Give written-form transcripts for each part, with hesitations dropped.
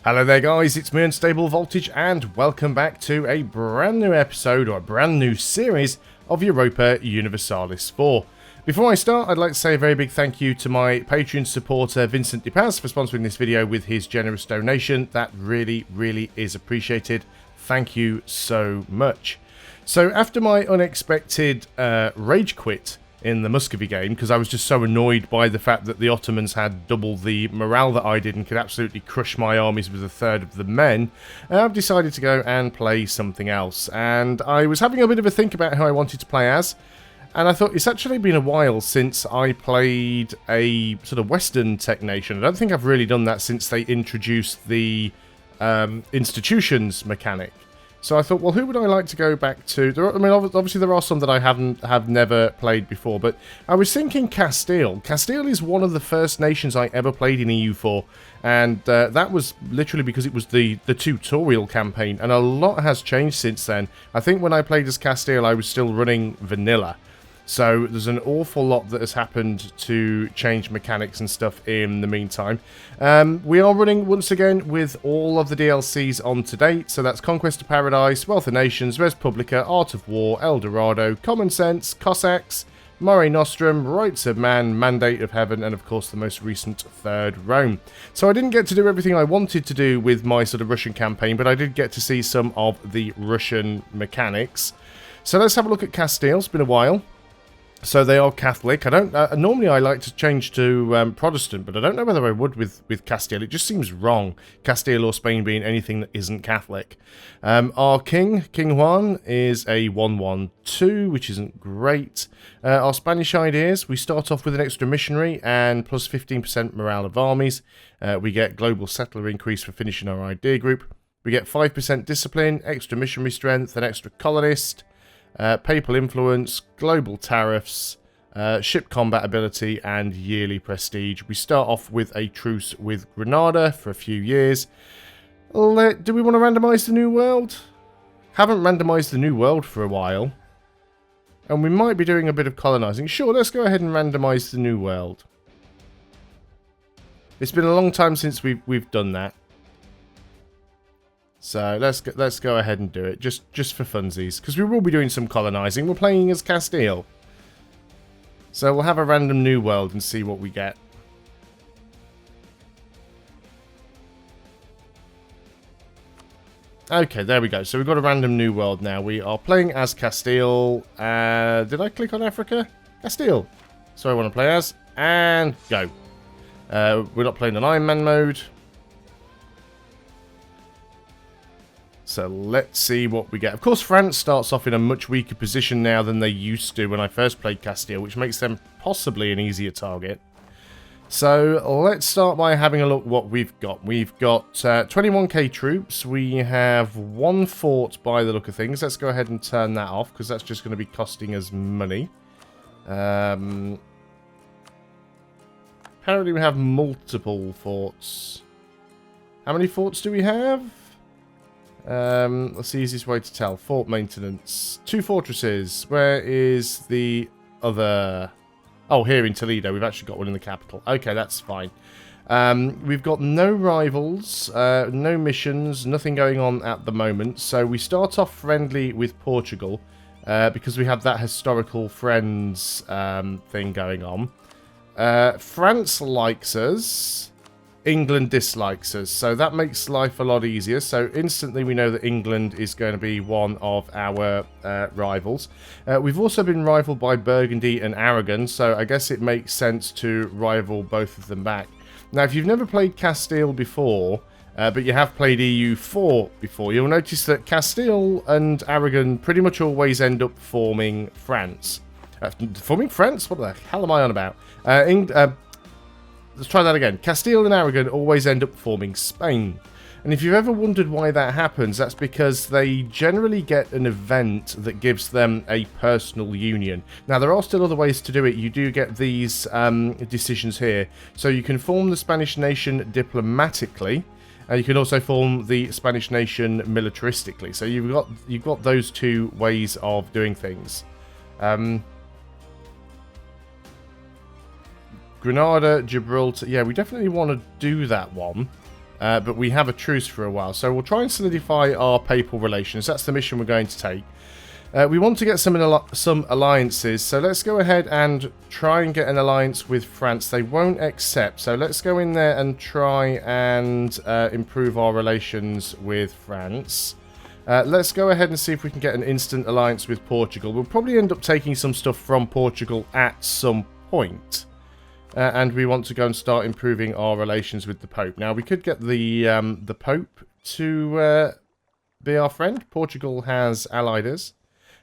Hello there guys, it's me Unstable Voltage and welcome back to a brand new episode or a brand new series of Europa Universalis 4. Before I start, I'd like to say a very big thank you to my Patreon supporter Vincent DePaz for sponsoring this video with his generous donation. That really is appreciated. Thank you so much. So after my unexpected rage quit in the Muscovy game, because I was just so annoyed by the fact that the Ottomans had double the morale that I did and could absolutely crush my armies with a third of the men, I've decided to go and play something else. And I was having a bit of a think about how I wanted to play as, and I thought it's actually been a while since I played a sort of Western tech nation. I don't think I've really done that since they introduced the institutions mechanic. So I thought, well, who would I like to go back to? Obviously there are some that I have never played before, but I was thinking Castile. Castile is one of the first nations I ever played in EU4, and that was literally because it was the tutorial campaign, and a lot has changed since then. I think when I played as Castile, I was still running vanilla. So there's an awful lot that has happened to change mechanics and stuff in the meantime. We are running, once again, with all of the DLCs on to date. So that's Conquest of Paradise, Wealth of Nations, Res Publica, Art of War, El Dorado, Common Sense, Cossacks, Mare Nostrum, Rights of Man, Mandate of Heaven, and of course the most recent Third Rome. So I didn't get to do everything I wanted to do with my sort of Russian campaign, but I did get to see some of the Russian mechanics. So let's have a look at Castile. It's been a while. So they are Catholic. I don't normally I like to change to Protestant, but I don't know whether I would with Castile. It just seems wrong, Castile or Spain being anything that isn't Catholic. Our King Juan, is a 112, which isn't great. Our Spanish ideas, we start off with an extra missionary and plus 15% morale of armies. We get global settler increase for finishing our idea group. We get 5% discipline, extra missionary strength, an extra colonist. Papal influence, global tariffs, ship combat ability, and yearly prestige. We start off with a truce with Grenada for a few years. Do we want to randomise the New World? Haven't randomised the New World for a while. And we might be doing a bit of colonising. Sure, let's go ahead and randomise the New World. It's been a long time since we've done that. So let's go ahead and do it, just for funsies, because we will be doing some colonising. We're playing as Castile, so we'll have a random New World and see what we get. Okay, there we go. So we've got a random New World now. We are playing as Castile. Did I click on Africa? Castile. So I want to play as, and go. We're not playing on Iron Man mode. So let's see what we get. Of course, France starts off in a much weaker position now than they used to when I first played Castile, which makes them possibly an easier target. So let's start by having a look what we've got. We've got 21k troops. We have one fort by the look of things. Let's go ahead and turn that off because that's just going to be costing us money. Apparently we have multiple forts. How many forts do we have? That's the easiest way to tell. Fort maintenance. 2 fortresses. Where is the other? Oh, here in Toledo. We've actually got one in the capital. Okay, that's fine. We've got no rivals, no missions, nothing going on at the moment. So we start off friendly with Portugal because we have that historical friends thing going on. France likes us. England dislikes us, so that makes life a lot easier. So instantly we know that England is going to be one of our rivals. We've also been rivaled by Burgundy and Aragon, so I guess it makes sense to rival both of them back. Now, if you've never played Castile before, but you have played EU4 before, you'll notice that Castile and Aragon pretty much always end up forming France. Forming France? What the hell am I on about? Let's try that again. Castile and Aragon always end up forming Spain. And if you've ever wondered why that happens, that's because they generally get an event that gives them a personal union. Now, there are still other ways to do it. You do get these decisions here. So you can form the Spanish nation diplomatically, and you can also form the Spanish nation militaristically. So you've got those two ways of doing things. Grenada, Gibraltar. Yeah, we definitely want to do that one. but we have a truce for a while. So we'll try and solidify our papal relations. That's the mission we're going to take. We want to get some alliances, so let's go ahead and try and get an alliance with France. They won't accept, so let's go in there and try and improve our relations with France. Let's go ahead and see if we can get an instant alliance with Portugal. We'll probably end up taking some stuff from Portugal at some point. And we want to go and start improving our relations with the Pope. Now, we could get the Pope to be our friend. Portugal has allied us.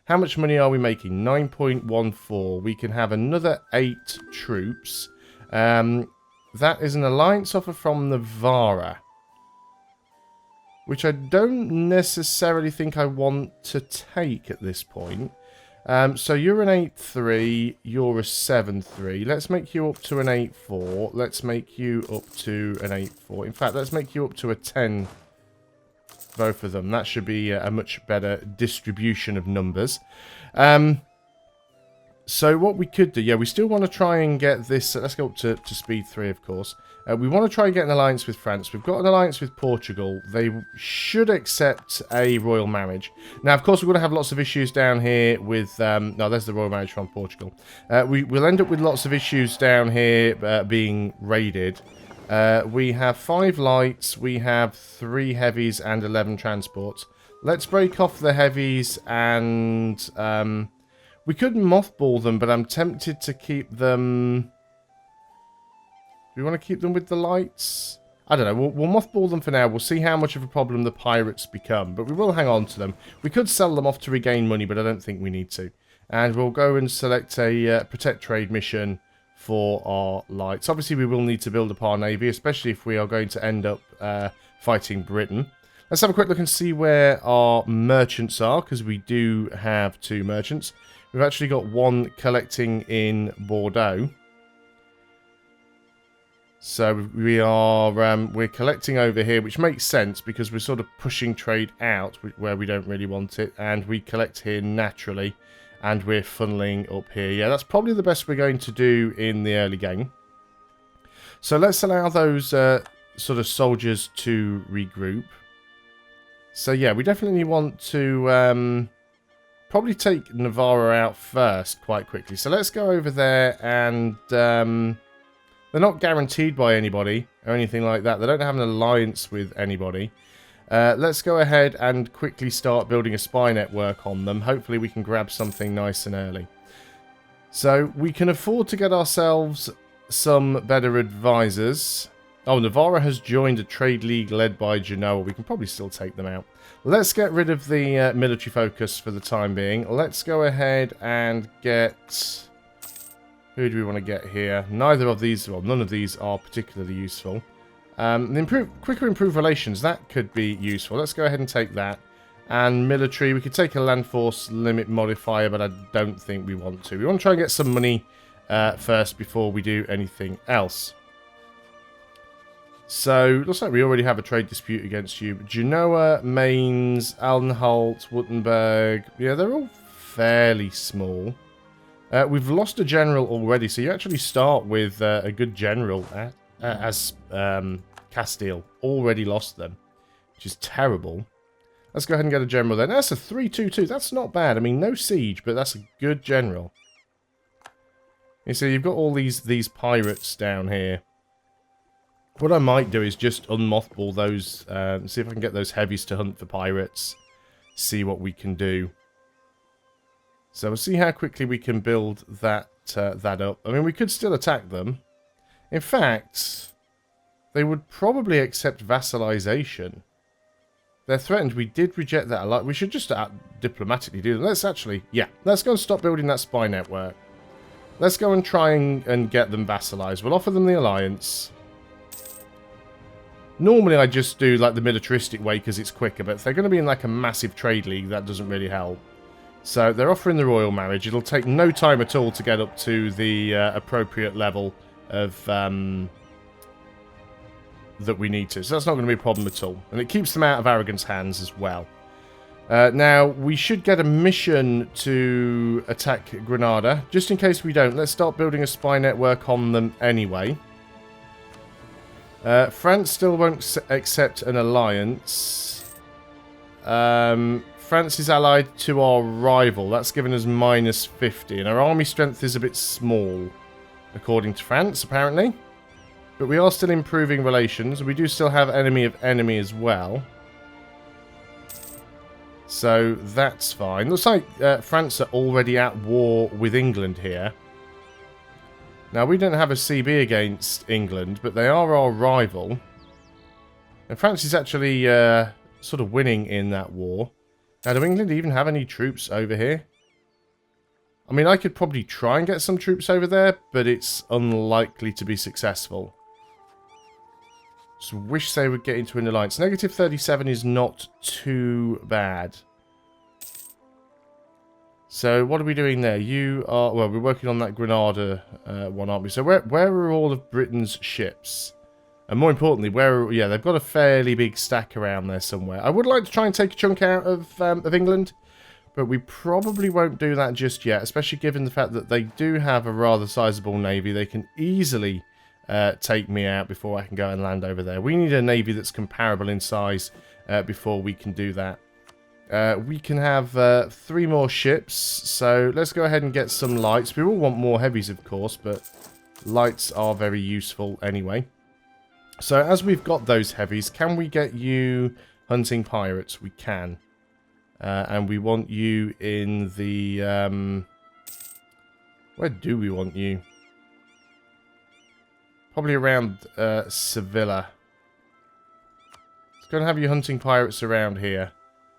How much money are we making? 9.14. We can have another 8 troops. That is an alliance offer from Navarra, which I don't necessarily think I want to take at this point. So you're an 8-3, you're a 7-3. Let's make you up to an 8-4. Let's make you up to an 8-4. In fact, let's make you up to a 10. Both of them. That should be a much better distribution of numbers. So what we could do, yeah, we still want to try and get this. Let's go up to speed 3, of course. We want to try and get an alliance with France. We've got an alliance with Portugal. They should accept a royal marriage. Now, of course, we're going to have lots of issues down here with... no, there's the royal marriage from Portugal. We'll end up with lots of issues down here being raided. We have 5 lights, we have 3 heavies and 11 transports. Let's break off the heavies and we could mothball them, but I'm tempted to keep them... Do we want to keep them with the lights? I don't know, we'll mothball them for now. We'll see how much of a problem the pirates become, but we will hang on to them. We could sell them off to regain money, but I don't think we need to. And we'll go and select a protect trade mission for our lights. Obviously, we will need to build up our navy, especially if we are going to end up fighting Britain. Let's have a quick look and see where our merchants are, because we do have 2 merchants. We've actually got 1 collecting in Bordeaux. So we're collecting over here, which makes sense because we're sort of pushing trade out where we don't really want it, and we collect here naturally. And we're funneling up here. Yeah, that's probably the best we're going to do in the early game. So let's allow those sort of soldiers to regroup. So yeah, we definitely want to probably take Navarra out first quite quickly. So let's go over there and... they're not guaranteed by anybody or anything like that. They don't have an alliance with anybody. Let's go ahead and quickly start building a spy network on them. Hopefully we can grab something nice and early. So we can afford to get ourselves some better advisors. Oh, Navarra has joined a trade league led by Genoa. We can probably still take them out. Let's get rid of the military focus for the time being. Let's go ahead and get... Who do we want to get here? Neither of these, well, none of these are particularly useful. Quicker improved relations, that could be useful. Let's go ahead and take that. And military, we could take a land force limit modifier, but I don't think we want to. We want to try and get some money first before we do anything else. So, looks like we already have a trade dispute against you. Genoa, Mainz, Aldenholt, Württemberg. Yeah, they're all fairly small. We've lost a general already, so you actually start with a good general as Castile. Already lost them, which is terrible. Let's go ahead and get a general then. That's a 3-2-2. That's not bad. I mean, no siege, but that's a good general. You see, you've got all these pirates down here. What I might do is just unmothball those, see if I can get those heavies to hunt for pirates. See what we can do. So we'll see how quickly we can build that up. I mean, we could still attack them. In fact, they would probably accept vassalization. They're threatened. We did reject that a lot. We should just diplomatically do that. Let's actually, yeah, let's go and stop building that spy network. Let's go and try and get them vassalized. We'll offer them the alliance. Normally I just do like the militaristic way because it's quicker, but if they're going to be in like a massive trade league, that doesn't really help. So they're offering the royal marriage. It'll take no time at all to get up to the appropriate level of that we need to. So that's not going to be a problem at all. And it keeps them out of arrogance hands as well. Now, we should get a mission to attack Grenada. Just in case we don't, let's start building a spy network on them anyway. France still won't accept an alliance. France is allied to our rival. That's given us -50. And our army strength is a bit small, according to France, apparently. But we are still improving relations. We do still have enemy of enemy as well. So that's fine. Looks like France are already at war with England here. Now, we don't have a CB against England, but they are our rival. And France is actually sort of winning in that war. Now, do England even have any troops over here? I mean, I could probably try and get some troops over there, but it's unlikely to be successful. Just wish they would get into an alliance. -37 is not too bad. So, what are we doing there? You are... Well, we're working on that Grenada one, aren't we? So, where are all of Britain's ships? And more importantly, yeah, they've got a fairly big stack around there somewhere. I would like to try and take a chunk out of England, but we probably won't do that just yet, especially given the fact that they do have a rather sizable navy. They can easily take me out before I can go and land over there. We need a navy that's comparable in size before we can do that. We can have 3 more ships, so let's go ahead and get some lights. We will want more heavies, of course, but lights are very useful anyway. So, as we've got those heavies, can we get you hunting pirates? We can. And we want you in the... where do we want you? Probably around Sevilla. Let's go and have you hunting pirates around here.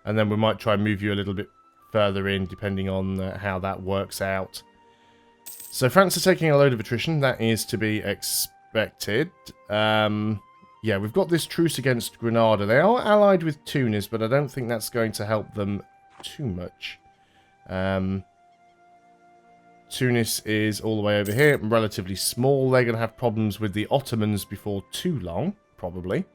And then we might try and move you a little bit further in, depending on how that works out. So, France are taking a load of attrition. That is to be expected. Yeah, we've got this truce against Grenada. They are allied with Tunis, but I don't think that's going to help them too much. Tunis is all the way over here, relatively small. They're going to have problems with the Ottomans before too long, probably.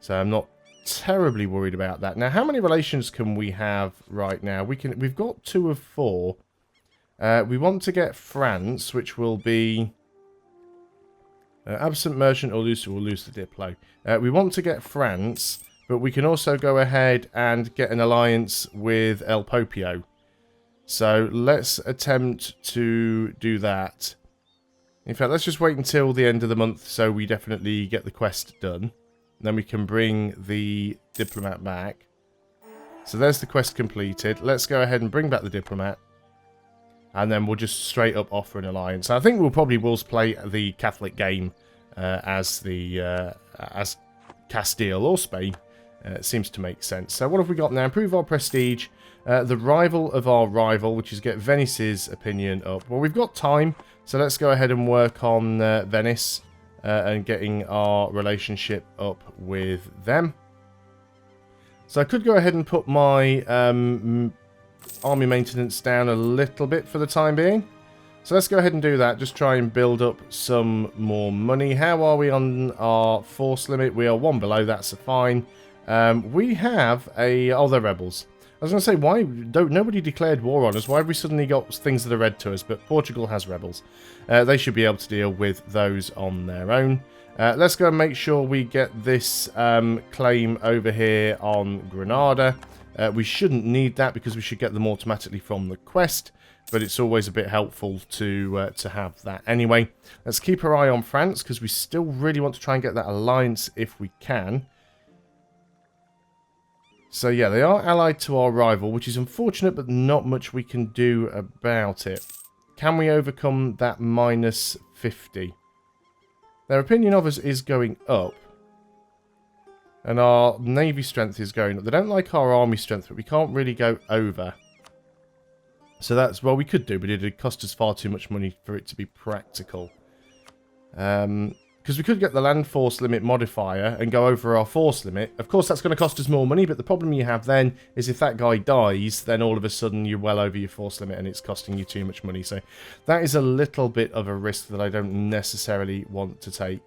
So I'm not terribly worried about that. Now, how many relations can we have right now? We've got 2 of 4. We want to get France, which will be... absent merchant or lose the Diplo. We want to get France, but we can also go ahead and get an alliance with El Popio. So let's attempt to do that. In fact, let's just wait until the end of the month so we definitely get the quest done. Then we can bring the diplomat back. So there's the quest completed. Let's go ahead and bring back the diplomat. And then we'll just straight up offer an alliance. I think we'll probably play the Catholic game as Castile or Spain. It seems to make sense. So what have we got now? Improve our prestige. The rival of our rival, which is get Venice's opinion up. Well, we've got time, so let's go ahead and work on Venice and getting our relationship up with them. So I could go ahead and put my army maintenance down a little bit for the time being. So let's go ahead and do that. Just try and build up some more money. How are we on our force limit? We are 1 below. That's fine. We have a... Oh, they're rebels. I was going to say, why don't nobody declared war on us? Why have we suddenly got things that are red to us? But Portugal has rebels. They should be able to deal with those on their own. Let's go and make sure we get this claim over here on Grenada. We shouldn't need that because we should get them automatically from the quest. But it's always a bit helpful to have that. Anyway, let's keep our eye on France because we still really want to try and get that alliance if we can. So yeah, they are allied to our rival, which is unfortunate, but not much we can do about it. Can we overcome that -50? Their opinion of us is going up. And our navy strength is going up. They don't like our army strength, but we can't really go over. So that's, well, we could do, but it'd cost us far too much money for it to be practical. Because we could get the land force limit modifier and go over our force limit. Of course, that's going to cost us more money, but the problem you have then is if that guy dies, then all of a sudden you're well over your force limit and it's costing you too much money. So that is a little bit of a risk that I don't necessarily want to take.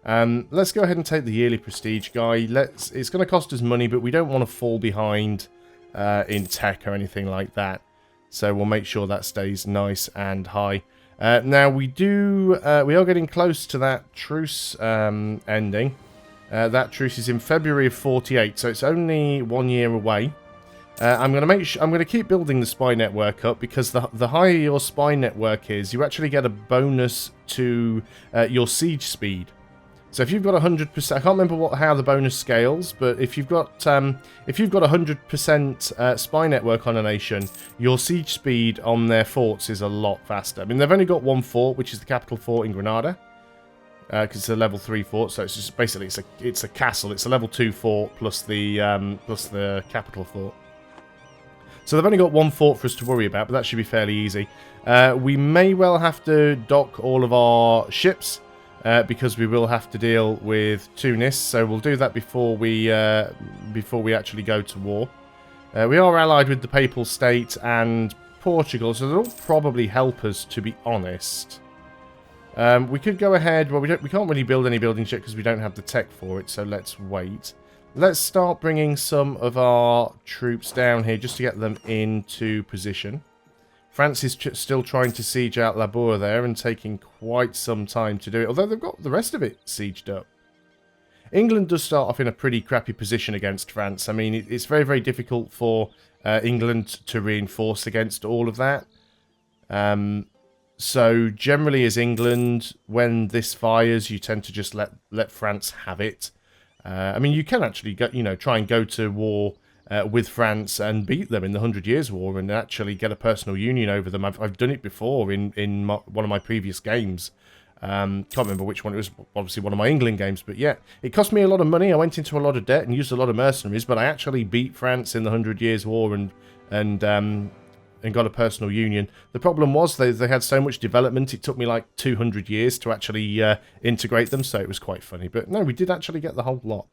Let's go ahead and take the yearly prestige guy. It's going to cost us money, but we don't want to fall behind in tech or anything like that. So we'll make sure that stays nice and high. Now we are getting close to that truce ending. That truce is in February of 48, so it's only 1 year away. I'm going to keep building the spy network up, because the higher your spy network is, you actually get a bonus to your siege speed. So if you've got 100%, I can't remember how the bonus scales, but if you've got 100% spy network on a nation, your siege speed on their forts is a lot faster. I mean, they've only got one fort, which is the capital fort in Grenada, because it's a level 3 fort. So it's just basically it's a castle. It's a level 2 fort plus the capital fort. So they've only got one fort for us to worry about, but that should be fairly easy. We may well have to dock all of our ships, because we will have to deal with Tunis, so we'll do that before we actually go to war. We are allied with the Papal State and Portugal, so they'll probably help us, to be honest. We could go ahead. Well, we can't really build any buildings yet because we don't have the tech for it, so let's wait. Let's start bringing some of our troops down here just to get them into position. France is still trying to siege out Labour there and taking quite some time to do it, although they've got the rest of it sieged up. England does start off in a pretty crappy position against France. I mean, it's very, very difficult for England to reinforce against all of that. So generally as England, when this fires, you tend to just let France have it. I mean, you can actually try and go to war with France and beat them in the 100 Years' War and actually get a personal union over them. I've done it before in one of my previous games. Can't remember which one. It was obviously one of my England games, but yeah, it cost me a lot of money. I went into a lot of debt and used a lot of mercenaries, but I actually beat France in the 100 Years' War and got a personal union. The problem was they had so much development. It took me like 200 years to actually integrate them, so it was quite funny. But no, we did actually get the whole lot.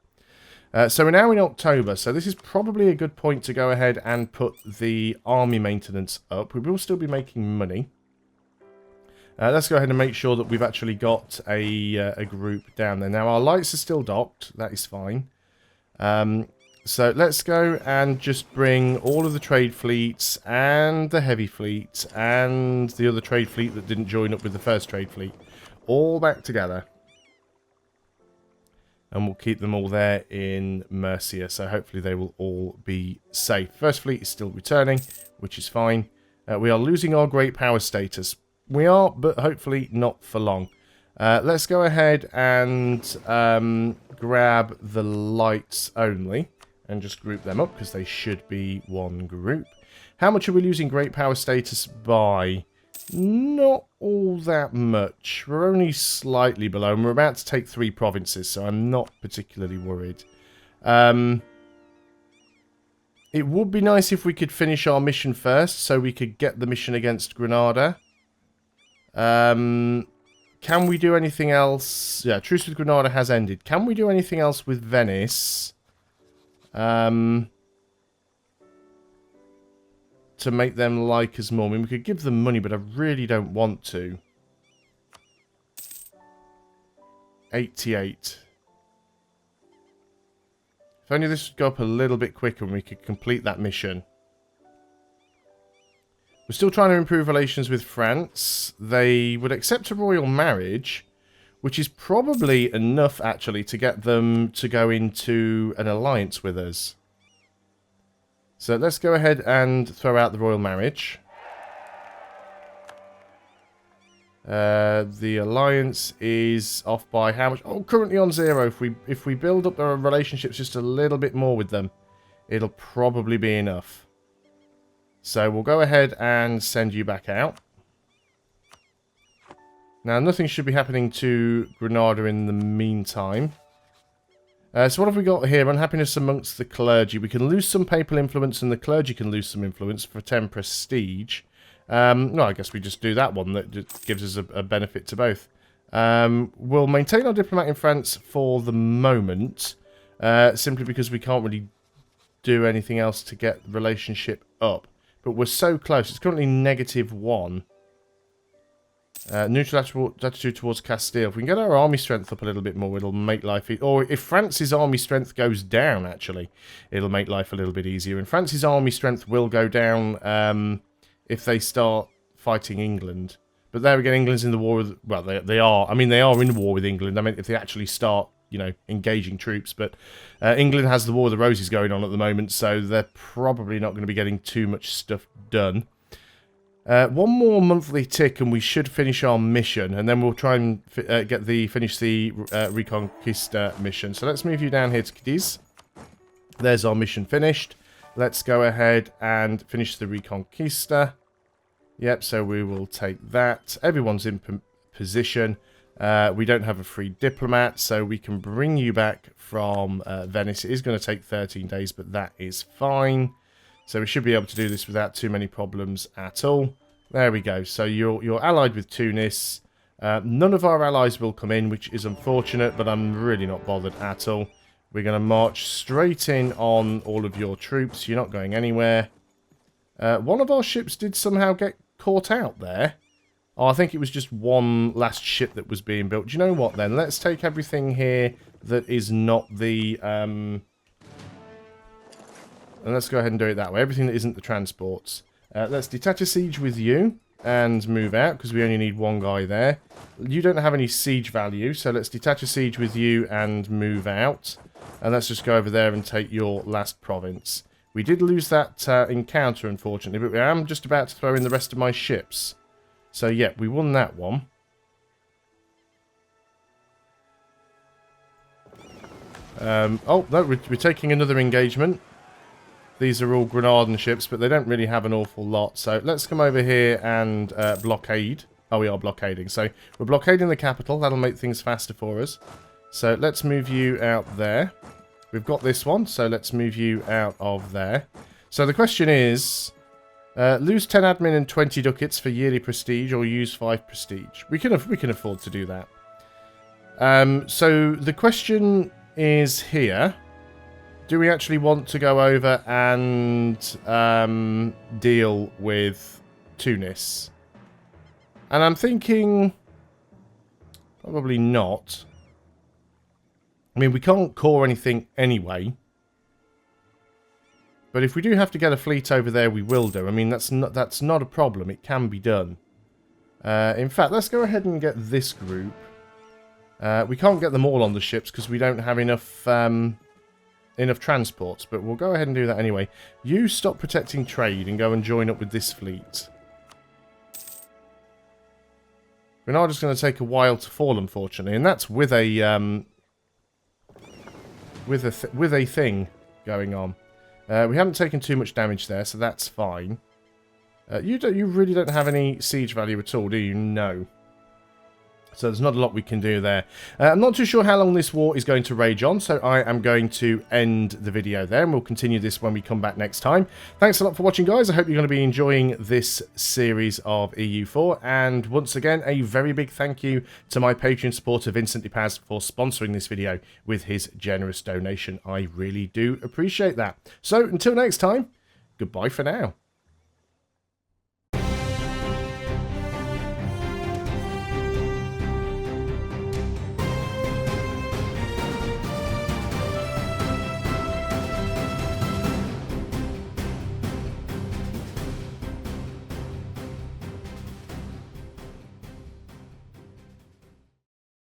So we're now in October, so this is probably a good point to go ahead and put the army maintenance up. We will still be making money. Let's go ahead and make sure that we've actually got a group down there. Now, our lights are still docked. That is fine. So let's go and just bring all of the trade fleets and the heavy fleet and the other trade fleet that didn't join up with the first trade fleet all back together. And we'll keep them all there in Mercia, so hopefully they will all be safe. First fleet is still returning, which is fine. We are losing our great power status. We are, but hopefully not for long. Let's go ahead and grab the lights only and just group them up, because they should be one group. How much are we losing great power status by? Not all that much. We're only slightly below, and we're about to take 3 provinces, so I'm not particularly worried. It would be nice if we could finish our mission first, so we could get the mission against Grenada. Can we do anything else? Yeah, truce with Grenada has ended. Can we do anything else with Venice? To make them like us more. I mean, we could give them money, but I really don't want to. 88. If only this would go up a little bit quicker and we could complete that mission. We're still trying to improve relations with France. They would accept a royal marriage, which is probably enough, actually, to get them to go into an alliance with us. So let's go ahead and throw out the royal marriage. The alliance is off by how much? Oh, currently on 0. If we build up our relationships just a little bit more with them, it'll probably be enough. So we'll go ahead and send you back out. Now, nothing should be happening to Grenada in the meantime. So what have we got here? Unhappiness amongst the clergy. We can lose some papal influence and the clergy can lose some influence for 10 prestige. No, I guess we just do that one. That just gives us a benefit to both. We'll maintain our diplomat in France for the moment. Simply because we can't really do anything else to get the relationship up. But we're so close. It's currently -1. Neutral attitude towards Castile. If we can get our army strength up a little bit more, it'll make life... Or if France's army strength goes down, actually, it'll make life a little bit easier. And France's army strength will go down if they start fighting England. But there again, England's in the war with... Well, they are. I mean, they are in war with England. I mean, if they actually start, you know, engaging troops. But England has the War of the Roses going on at the moment, so they're probably not going to be getting too much stuff done. One more monthly tick and we should finish our mission, and then we'll try and finish the Reconquista mission. So let's move you down here to Cadiz. There's our mission finished. Let's go ahead and finish the Reconquista. Yep, so we will take that. Everyone's in position. We don't have a free diplomat, so we can bring you back from Venice. It is going to take 13 days, but that is fine. So we should be able to do this without too many problems at all. There we go. So you're allied with Tunis. None of our allies will come in, which is unfortunate, but I'm really not bothered at all. We're going to march straight in on all of your troops. You're not going anywhere. One of our ships did somehow get caught out there. Oh, I think it was just one last ship that was being built. Do you know what, then? Let's take everything here that is not the... And let's go ahead and do it that way. Everything that isn't the transports. Let's detach a siege with you and move out, because we only need one guy there. You don't have any siege value, so let's detach a siege with you and move out. And let's just go over there and take your last province. We did lose that encounter, unfortunately, but I am just about to throw in the rest of my ships. So, yeah, we won that one. Oh, no, we're taking another engagement. These are all Grenadan ships, but they don't really have an awful lot. So, let's come over here and blockade. Oh, we are blockading. So, we're blockading the capital. That'll make things faster for us. So, let's move you out there. We've got this one, so let's move you out of there. So, the question is... lose 10 admin and 20 ducats for yearly prestige, or use 5 prestige. We can afford to do that. So the question is here: do we actually want to go over and deal with Tunis? And I'm thinking probably not. I mean, we can't core anything anyway. But if we do have to get a fleet over there, we will do. I mean, that's not a problem. It can be done. In fact, let's go ahead and get this group. We can't get them all on the ships because we don't have enough enough transports. But we'll go ahead and do that anyway. You stop protecting trade and go and join up with this fleet. Grenada's going to take a while to fall, unfortunately, and that's with a with a thing going on. We haven't taken too much damage there, so that's fine. You really don't have any siege value at all, do you? No. So there's not a lot we can do there. I'm not too sure how long this war is going to rage on, so I am going to end the video there, and we'll continue this when we come back next time. Thanks a lot for watching, guys. I hope you're going to be enjoying this series of EU4, and once again, a very big thank you to my Patreon supporter, Vincent DePaz, for sponsoring this video with his generous donation. I really do appreciate that. So, until next time, goodbye for now.